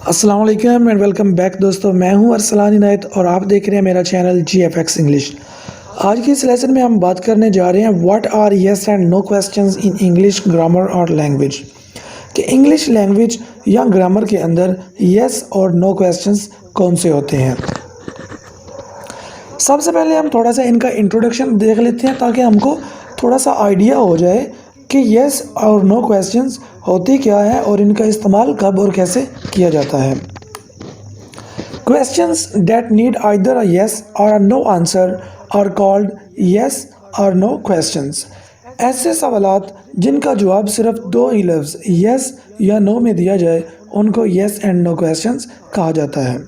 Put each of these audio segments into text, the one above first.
अस्सलाम वालेकुम and welcome back दोस्तों। मैं हूं अरसलान इनायत और आप देख रहे हैं मेरा चैनल GFX इंग्लिश। आज के इस लेसन में हम बात करने जा रहे हैं what are yes and no questions in English grammar और लैंग्वेज, कि इंग्लिश लैंग्वेज या ग्रामर के अंदर येस और नो क्वेश्चंस कौन से होते हैं। सबसे पहले हम थोड़ा सा इनका इंट्रोडक्शन देख लेते हैं ताकि हमको थोड़ा सा आइडिया हो जाए कि येस और नो क्वेश्चंस होते क्या है और इनका इस्तेमाल कब और कैसे किया जाता है। Questions that need either a yes or a no answer are called yes और नो क्वेश्चंस। ऐसे सवालात जिनका जवाब सिर्फ दो ही लफ्ज़ येस या नो में दिया जाए उनको येस एंड नो क्वेश्चंस कहा जाता है।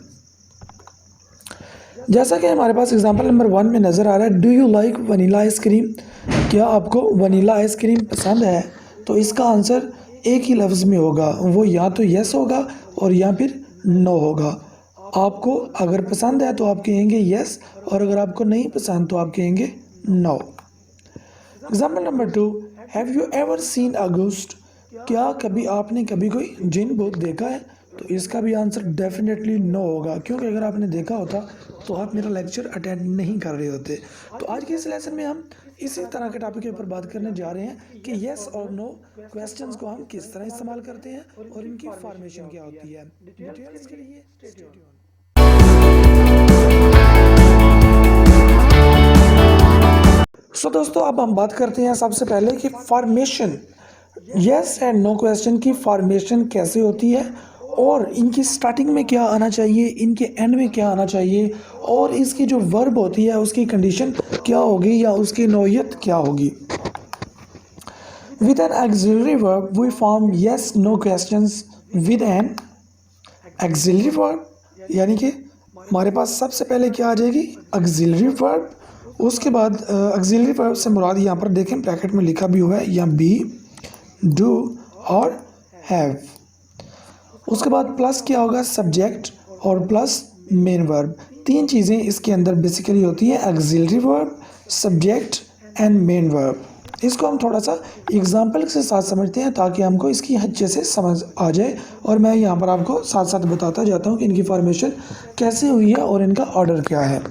जैसा कि हमारे पास एग्जांपल नंबर 1 में नज़र आ रहा है, do you like vanilla ice cream, क्या आपको वनीला आइसक्रीम पसंद है। तो इसका आंसर एक ही लफ्ज़ में होगा, वो या तो यस होगा और या फिर नो होगा। आपको अगर पसंद है तो आप कहेंगे यस और अगर आपको नहीं पसंद तो आप कहेंगे no. Example number 2, have you ever seen a ghost, क्या कभी आपने कोई जिन भूत देखा है। तो इसका भी आंसर डेफिनेटली नो होगा, क्योंकि अगर आपने देखा होता तो आप मेरा लेक्चर अटेंड नहीं कर रहे होते। तो आज के इस लेसन में हम इसी तरह के टॉपिक के ऊपर बात करने जा रहे हैं कि येस और नो क्वेश्चंस को हम किस तरह इस्तेमाल करते हैं और इनकी फॉर्मेशन क्या होती है। डिटेल्स के लिए स्टे ट्यून्ड। सो दोस्तों, अब हम बात करते हैं सबसे पहले कि formation, yes and no question की फॉर्मेशन कैसे होती है और इनकी स्टार्टिंग में क्या आना चाहिए, इनके एंड में क्या आना चाहिए और इसकी जो वर्ब होती है उसकी कंडीशन क्या होगी या उसकी नौयत क्या होगी। With an auxiliary verb we form yes no questions with an auxiliary verb, यानी कि हमारे पास सबसे पहले क्या आ जाएगी एक्सिलरी वर्ब। उसके बाद एक्सिलरी वर्ब से मुराद यहाँ पर देखें ब्रैकेट में लिखा भी हुआ है, या बी, डू और हैव। उसके बाद प्लस क्या होगा सब्जेक्ट और प्लस मेन वर्ब। तीन चीज़ें इसके अंदर बेसिकली होती हैं, axillary verb, subject and main verb. इसको हम थोड़ा सा एग्जांपल के साथ समझते हैं ताकि हमको इसकी अच्छे से समझ आ जाए, और मैं यहाँ पर आपको साथ साथ बताता जाता हूँ कि इनकी फॉर्मेशन कैसे हुई है और इनका ऑर्डर क्या है।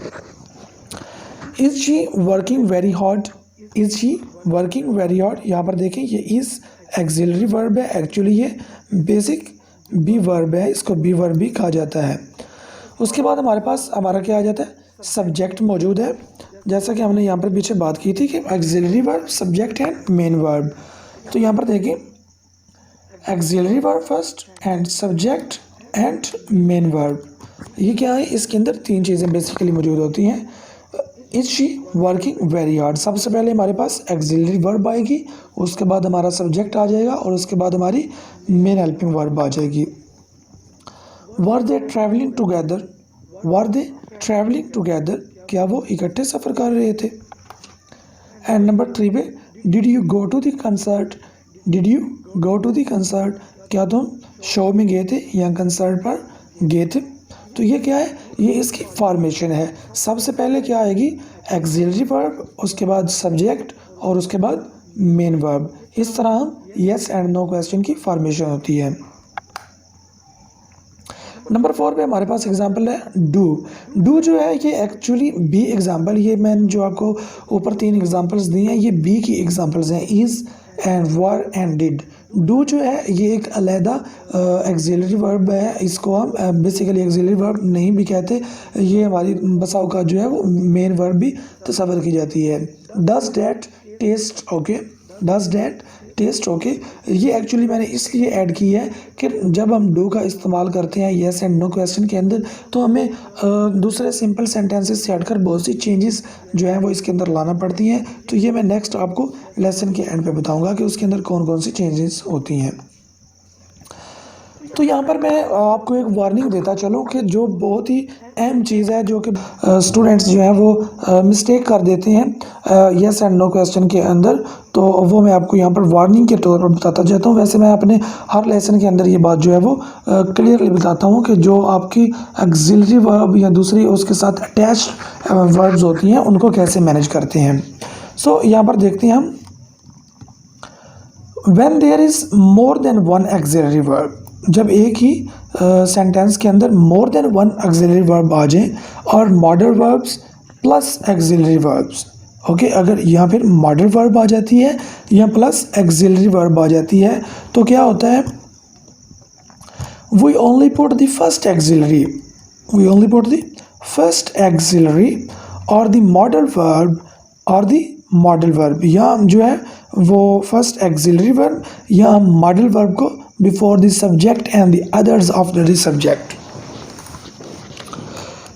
Is she working very hard, is she working very hard, यहाँ पर देखें ये इज़ एक्सिलरी वर्ब है, एक्चुअली ये बेसिक बी वर्ब है, इसको बी वर्ब भी कहा जाता है। उसके बाद हमारे पास हमारा क्या आ जाता है, सब्जेक्ट मौजूद है, जैसा कि हमने यहाँ पर पीछे बात की थी कि axillary verb, subject and main verb. तो यहाँ पर देखें axillary verb first and subject and main verb, ये क्या है, इसके अंदर तीन चीज़ें बेसिकली मौजूद होती हैं। Is she working very hard, सबसे पहले हमारे पास एक्सिलरी वर्ब आएगी, उसके बाद हमारा सब्जेक्ट आ जाएगा और उसके बाद हमारी मेन हेल्पिंग वर्ब आ जाएगी। वर दे ट्रैवलिंग टुगेदर, वर दे ट्रैवलिंग टुगेदर, क्या वो इकट्ठे सफ़र कर रहे थे। एंड नंबर 3 पे did you go to the concert, did you go to the concert, क्या तुम शो में गए थे या कंसर्ट पर गए थे। तो ये क्या है, ये इसकी फॉर्मेशन है। सबसे पहले क्या आएगी एक्सिलरी वर्ब, उसके बाद सब्जेक्ट और उसके बाद मेन वर्ब। इस तरह हम येस एंड नो क्वेश्चन की फॉर्मेशन होती है। नंबर 4 पे हमारे पास एग्जांपल है डू। डू जो है ये एक्चुअली बी एग्जांपल, ये मैंने जो आपको ऊपर 3 एग्जांपल्स दिए हैं ये बी की एग्जांपल्स हैं, is and were and did. Do जो है ये एक अलहदा एक्सिलरी वर्ब है, इसको हम बेसिकली एक्सिलरी वर्ब नहीं भी कहते, ये हमारी बसा औकात जो है वो मेन वर्ब भी तस्वर की जाती है। Does that taste okay, does that taste okay, ये एक्चुअली मैंने इसलिए ऐड की है कि जब हम डू का इस्तेमाल करते हैं येस एंड नो क्वेश्चन के अंदर तो हमें दूसरे सिंपल सेंटेंसेस से हटकर बहुत सी चेंजेस जो हैं वो इसके अंदर लाना पड़ती हैं। तो ये मैं नेक्स्ट आपको लेसन के एंड पे बताऊंगा कि उसके अंदर कौन कौन सी चेंजेस होती हैं। तो यहाँ पर मैं आपको एक वार्निंग देता चलूँ कि जो बहुत ही अहम चीज़ है जो कि स्टूडेंट्स जो हैं वो मिस्टेक कर देते हैं येस एंड नो क्वेश्चन के अंदर, तो वो मैं आपको यहाँ पर वार्निंग के तौर पर बताता जाता हूँ। वैसे मैं अपने हर लेसन के अंदर ये बात जो है वो क्लियरली बताता हूँ कि जो आपकी एक्सिलरी वर्ब या दूसरी उसके साथ अटैच्ड वर्ब्स होती हैं उनको कैसे मैनेज करते हैं। सो यहाँ पर देखते हैं हम, when there is more than one auxiliary verb, जब एक ही सेंटेंस के अंदर more than one auxiliary verb आ जाए और modal verbs plus auxiliary verbs. Okay, अगर यहाँ फिर मॉडल वर्ब आ जाती है या प्लस ऑक्सिलरी वर्ब आ जाती है तो क्या होता है, we only put the first auxiliary, we only put the first auxiliary और द मॉडल वर्ब और द मॉडल वर्ब, या जो है वो फर्स्ट ऑक्सिलरी वर्ब या मॉडल वर्ब को before the subject and the others after the subject.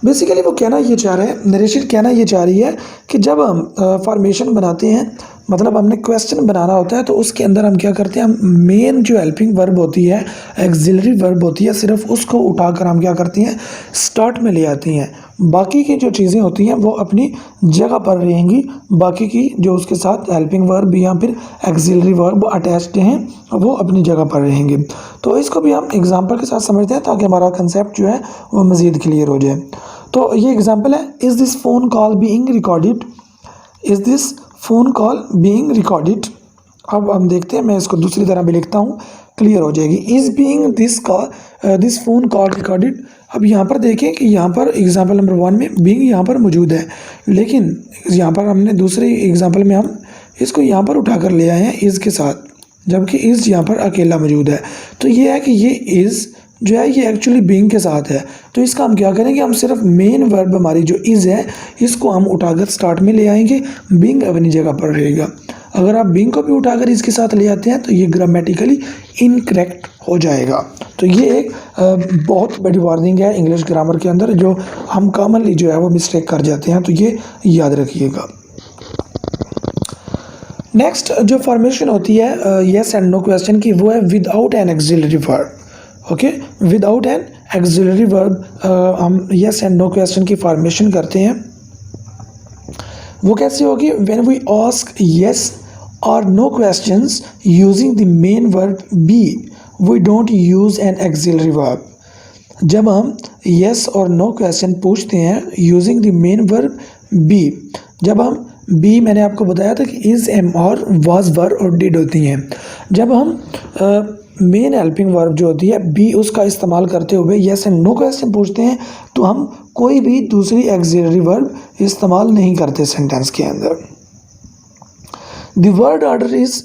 Basically वो कहना ये चाह रहे हैं, नरेशन कहना ये चाह रही है कि जब हम फॉर्मेशन बनाते हैं, मतलब हमने क्वेश्चन बनाना होता है, तो उसके अंदर हम क्या करते हैं, हम मेन जो हेल्पिंग वर्ब होती है, ऑक्सिलरी वर्ब होती है, सिर्फ उसको उठाकर हम क्या करते हैं, स्टार्ट में ले आती हैं। बाकी की जो चीज़ें होती हैं वो अपनी जगह पर रहेंगी, बाकी की जो उसके साथ हेल्पिंग वर्ब या फिर ऑक्सिलरी वर्ब अटैच्ड हैं वो अपनी जगह पर रहेंगे। तो इसको भी हम एग्जांपल के साथ समझते हैं ताकि हमारा कंसेप्ट जो है वो मज़ीद क्लियर हो जाए। तो ये एग्जांपल है, is this phone call being recorded, is this phone call being recorded. अब हम देखते हैं, मैं इसको दूसरी तरह भी लिखता हूँ, क्लियर हो जाएगी। Is being this phone call recorded. अब यहाँ पर देखें कि यहाँ पर एग्जांपल नंबर 1 में बीइंग यहाँ पर मौजूद है, लेकिन यहाँ पर हमने दूसरे एग्जांपल में हम इसको यहाँ पर उठा कर ले आए हैं इज़ के साथ, जबकि इज़ यहाँ पर अकेला मौजूद है। तो ये है कि ये इज़ जो है ये एक्चुअली बीइंग के साथ है। तो इसका हम क्या करेंगे, हम सिर्फ मेन वर्ब हमारी जो इज़ है इसको हम उठाकर स्टार्ट में ले आएंगे, बीइंग अपनी जगह पर रहेगा। अगर आप बीइंग को भी उठाकर इसके साथ ले आते हैं तो ये ग्रामेटिकली इनकरेक्ट हो जाएगा। तो ये एक बहुत बड़ी वार्निंग है इंग्लिश ग्रामर के अंदर, जो हम कॉमनली जो है वो मिस्टेक कर जाते हैं, तो ये याद रखिएगा। नेक्स्ट जो फॉर्मेशन होती है येस एंड नो क्वेश्चन की, वो है without an auxiliary verb. Okay, without an auxiliary verb हम येस एंड नो क्वेश्चन की फॉर्मेशन करते हैं। वो कैसे होगी, व्हेन वी आस्क येस और no questions using the main verb be, we don't use an auxiliary verb. जब हम येस और नो क्वेश्चन पूछते हैं using the main verb be, जब हम बी, मैंने आपको बताया था कि इज़, एम और वाज, वर और डिड होती हैं। जब हम मेन हेल्पिंग वर्ब जो होती है बी, उसका इस्तेमाल करते हुए येस एंड नो क्वेश्चन पूछते हैं, तो हम कोई भी दूसरी ऑक्सिलरी वर्ब इस्तेमाल नहीं करते सेंटेंस के अंदर। द वर्ड ऑर्डर इज़,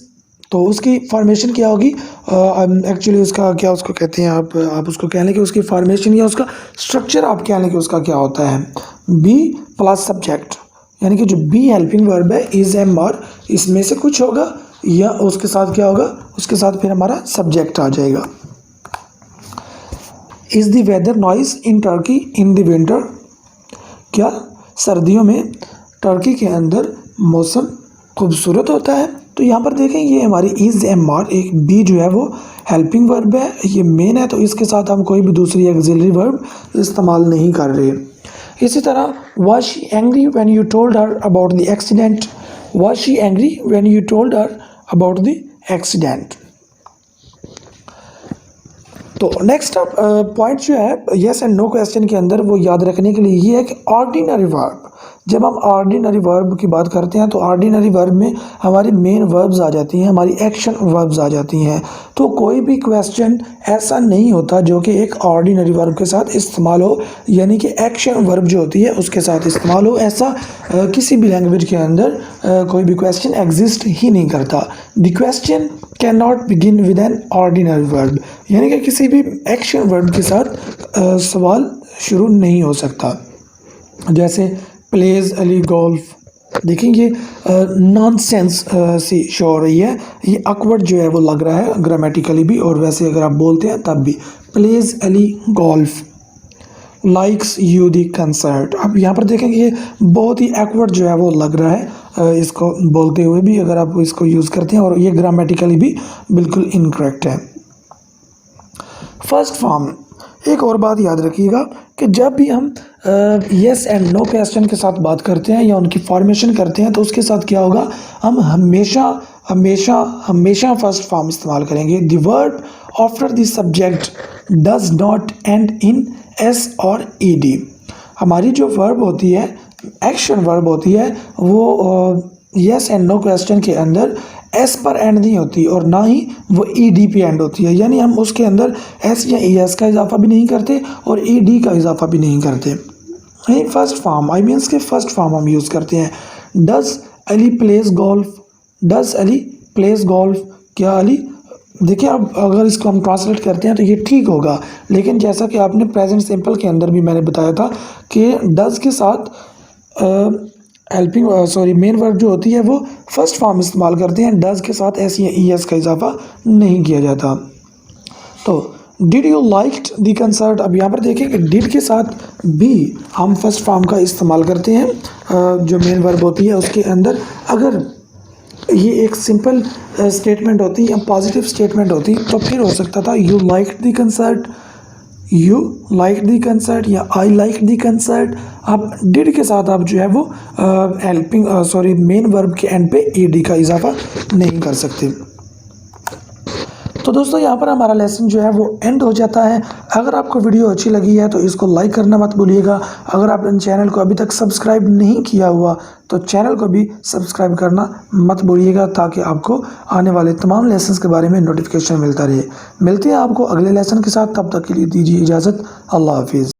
तो उसकी फॉर्मेशन क्या होगी, एक्चुअली उसका क्या उसको कहते हैं, आप उसको कह लें कि उसकी फॉर्मेशन या उसका स्ट्रक्चर आप कह लें कि उसका क्या होता है, बी प्लस सब्जेक्ट, यानी कि जो बी हेल्पिंग वर्ब है इज़, एम और इसमें से कुछ होगा, या उसके साथ क्या होगा, उसके साथ फिर हमारा सब्जेक्ट आ जाएगा। Is the weather nice in Turkey in the winter, क्या सर्दियों में टर्की के अंदर मौसम खूबसूरत होता है। तो यहाँ पर देखें ये हमारी इज़, एम और एक बी जो है वो हेल्पिंग वर्ब है, ये मेन है, तो इसके साथ हम कोई भी दूसरी ऑक्सिलरी वर्ब इस्तेमाल नहीं कर रहे। इसी तरह was she angry when you told her about the accident, was she angry when you told her about the accident. तो नेक्स्ट पॉइंट जो है येस एंड नो क्वेश्चन के अंदर वो याद रखने के लिए ये है कि ऑर्डिनरी वर्ब, जब हम ऑर्डिनरी वर्ब की बात करते हैं तो ऑर्डिनरी वर्ब में हमारी मेन वर्ब्स आ जाती हैं, हमारी एक्शन वर्ब्स आ जाती हैं। तो कोई भी क्वेश्चन ऐसा नहीं होता जो कि एक ऑर्डिनरी वर्ब के साथ इस्तेमाल हो, यानी कि एक्शन वर्ब जो होती है उसके साथ इस्तेमाल हो, ऐसा किसी भी लैंग्वेज के अंदर कोई भी क्वेश्चन एग्जिस्ट ही नहीं करता। The question can not begin with an ordinary verb, यानी कि किसी भी एक्शन वर्ब के साथ सवाल शुरू नहीं हो सकता। जैसे प्लेज अली गोल्फ, देखेंगे नॉनसेंस सी शो हो रही है, ये awkward जो है वो लग रहा है ग्रामेटिकली भी, और वैसे अगर आप बोलते हैं तब भी। Plays Ali golf, likes you the concert. अब यहाँ पर देखेंगे ये बहुत ही awkward जो है वो लग रहा है इसको बोलते हुए भी, अगर आप इसको यूज़ करते हैं, और ये ग्रामेटिकली भी बिल्कुल इनकरेक्ट है। फर्स्ट फॉर्म, एक और बात याद रखिएगा कि जब भी हम येस एंड नो क्वेश्चन के साथ बात करते हैं या उनकी फॉर्मेशन करते हैं तो उसके साथ क्या होगा, हम हमेशा हमेशा हमेशा फर्स्ट फॉर्म इस्तेमाल करेंगे। The verb after the subject does not and in S और ई डी। हमारी जो वर्ब होती है, एक्शन वर्ब होती है, वो येस एंड नो क्वेश्चन के अंदर एस पर एंड नहीं होती और ना ही वो ई डी पे एंड होती है, यानी हम उसके अंदर एस या ई एस का इजाफा भी नहीं करते और ई डी का इजाफा भी नहीं करते। नहीं, फर्स्ट फॉर्म आई मीन्स के फर्स्ट फॉर्म हम यूज़ करते हैं। Does Ali place golf, does Ali place golf, क्या अली, देखिए अब अगर इसको हम ट्रांसलेट करते हैं तो ये ठीक होगा, लेकिन जैसा कि आपने प्रेजेंट सिंपल के अंदर भी मैंने बताया था कि डज के साथ हेल्पिंग मेन वर्ब जो होती है वो फर्स्ट फॉर्म इस्तेमाल करते हैं, डज के साथ एस या ई एस का इजाफा नहीं किया जाता। तो did you liked the concert, अब यहाँ पर देखें कि डिड के साथ भी हम फर्स्ट फॉर्म का इस्तेमाल करते हैं जो मेन वर्ब होती है उसके अंदर। अगर ये एक सिंपल स्टेटमेंट होती या पॉजिटिव स्टेटमेंट होती तो फिर हो सकता था you liked the concert, you like the concert या आई लाइक दी कंसर्ट। आप डिड के साथ आप जो है वो मेन वर्ब के एंड पे ई डी का इजाफा नहीं कर सकते। तो दोस्तों यहाँ पर हमारा लेसन जो है वो एंड हो जाता है। अगर आपको वीडियो अच्छी लगी है तो इसको लाइक करना मत भूलिएगा। अगर आपने चैनल को अभी तक सब्सक्राइब नहीं किया हुआ तो चैनल को भी सब्सक्राइब करना मत भूलिएगा ताकि आपको आने वाले तमाम लेसन्स के बारे में नोटिफिकेशन मिलता रहे। मिलते हैं आपको अगले लेसन के साथ, तब तक के लिए दीजिए इजाज़त। अल्लाह हाफिज़।